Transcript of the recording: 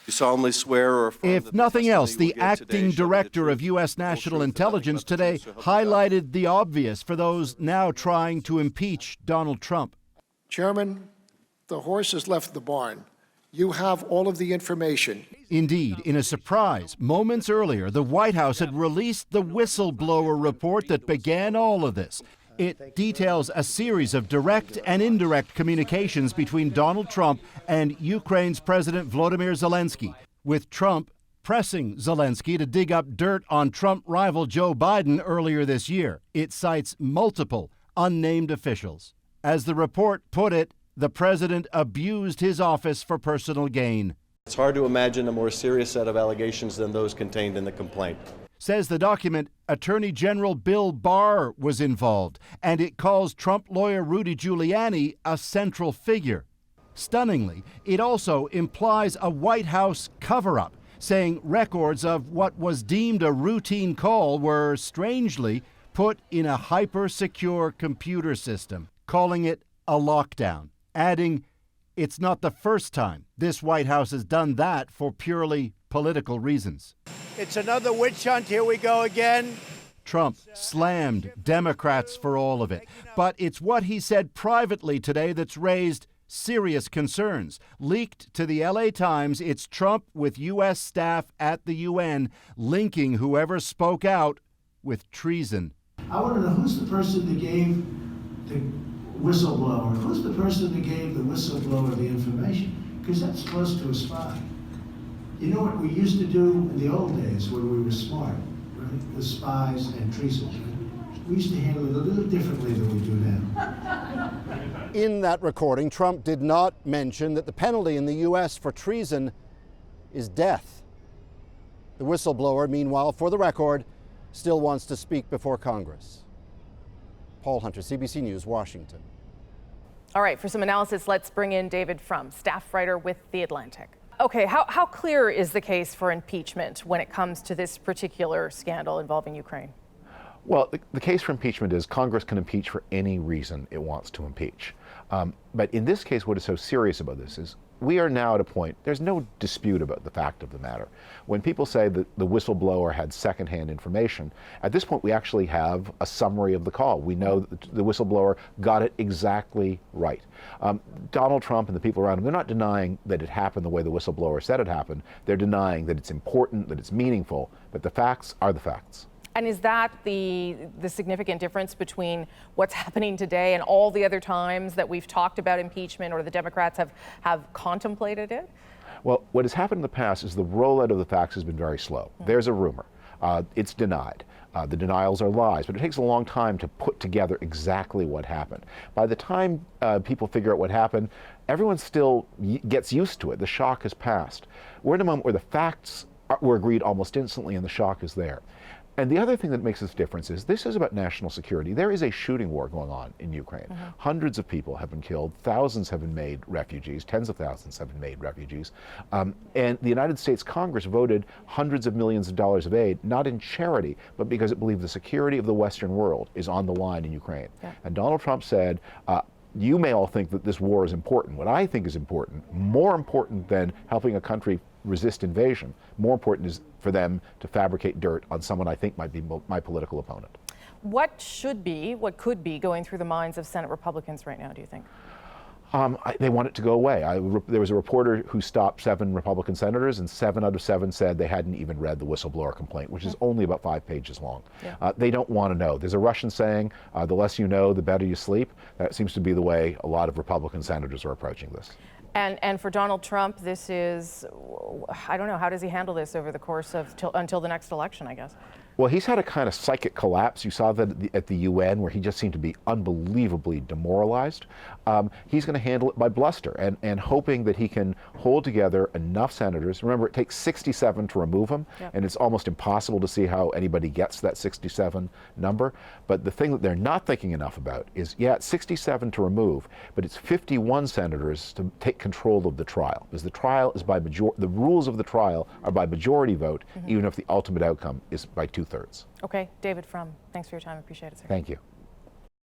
You solemnly swear or affirm If nothing else, the acting director of U.S. National Intelligence today highlighted the obvious for those now trying to impeach Donald Trump. Chairman, the horse has left the barn. You have all of the information. Indeed, in a surprise, moments earlier, the White House had released the whistleblower report that began all of this. It details a series of direct and indirect communications between Donald Trump and Ukraine's President Volodymyr Zelensky, with Trump pressing Zelensky to dig up dirt on Trump rival Joe Biden earlier this year. It cites multiple unnamed officials. As the report put it, the president abused his office for personal gain. It's hard to imagine a more serious set of allegations than those contained in the complaint. Says the document, Attorney General Bill Barr was involved, and it calls Trump lawyer Rudy Giuliani a central figure. Stunningly, it also implies a White House cover-up, saying records of what was deemed a routine call were, strangely, put in a hyper-secure computer system, calling it a lockdown, adding, it's not the first time this White House has done that for purely political reasons. It's another witch hunt. Here we go again. Trump slammed Democrats for all of it. But it's what he said privately today that's raised serious concerns. Leaked to the LA Times, it's Trump with U.S. staff at the UN linking whoever spoke out with treason. I want to know who's the person that gave the whistleblower, who's the person that gave the whistleblower the information? Because that's close to a spy. You know what we used to do in the old days when we were smart, right? The spies and treason. Right? We used to handle it a little differently than we do now. In that recording, Trump did not mention that the penalty in the U.S. for treason is death. The whistleblower, meanwhile, for the record, still wants to speak before Congress. Paul Hunter, CBC News, Washington. All right, for some analysis, let's bring in David Frum, staff writer with The Atlantic. Okay, how clear is the case for impeachment when it comes to this particular scandal involving Ukraine? Well, the case for impeachment is Congress can impeach for any reason it wants to impeach. But in this case, what is so serious about this is we are now at a point, there's no dispute about the fact of the matter. When people say that the whistleblower had secondhand information, at this point we actually have a summary of the call. We know that the whistleblower got it exactly right. Donald Trump and the people around him, they're not denying that it happened the way the whistleblower said it happened. They're denying that it's important, that it's meaningful, but the facts are the facts. And is that the significant difference between what's happening today and all the other times that we've talked about impeachment or the Democrats have contemplated it? Well, what has happened in the past is the rollout of the facts has been very slow. There's a rumor. It's denied. The denials are lies, but it takes a long time to put together exactly what happened. By the time people figure out what happened, everyone still gets used to it. The shock has passed. We're in a moment where the facts were agreed almost instantly and the shock is there. And the other thing that makes this difference is this is about national security. There is a shooting war going on in Ukraine. Hundreds of people have been killed. Thousands have been made refugees. Tens of thousands have been made refugees. And the United States Congress voted hundreds of millions of dollars of aid, not in charity, but because it believed the security of the Western world is on the line in Ukraine. Yeah. And Donald Trump said, you may all think that this war is important. What I think is important, more important than helping a country resist invasion, more important is for them to fabricate dirt on someone I think might be my political opponent. What could be going through the minds of Senate Republicans right now, do you think? They want it to go away. There was a reporter who stopped 7 Republican senators, and 7 out of 7 said they hadn't even read the whistleblower complaint, which is only about 5 pages long. Yeah. They don't want to know. There's a Russian saying, the less you know, the better you sleep. That seems to be the way a lot of Republican senators are approaching this. And for Donald Trump, this is, I don't know, how does he handle this over the course of until the next election, I guess? Well, he's had a kind of psychic collapse. You saw that at the UN, where he just seemed to be unbelievably demoralized. He's going to handle it by bluster and hoping that he can hold together enough senators. Remember, it takes 67 to remove him, yep. And it's almost impossible to see how anybody gets that 67 number. But the thing that they're not thinking enough about is, yeah, it's 67 to remove, but it's 51 senators to take control of the trial. Because the trial is by the rules of the trial are by majority vote, even if the ultimate outcome is by 2/3. Okay, David Frum, thanks for your time. I appreciate it, sir. Thank you.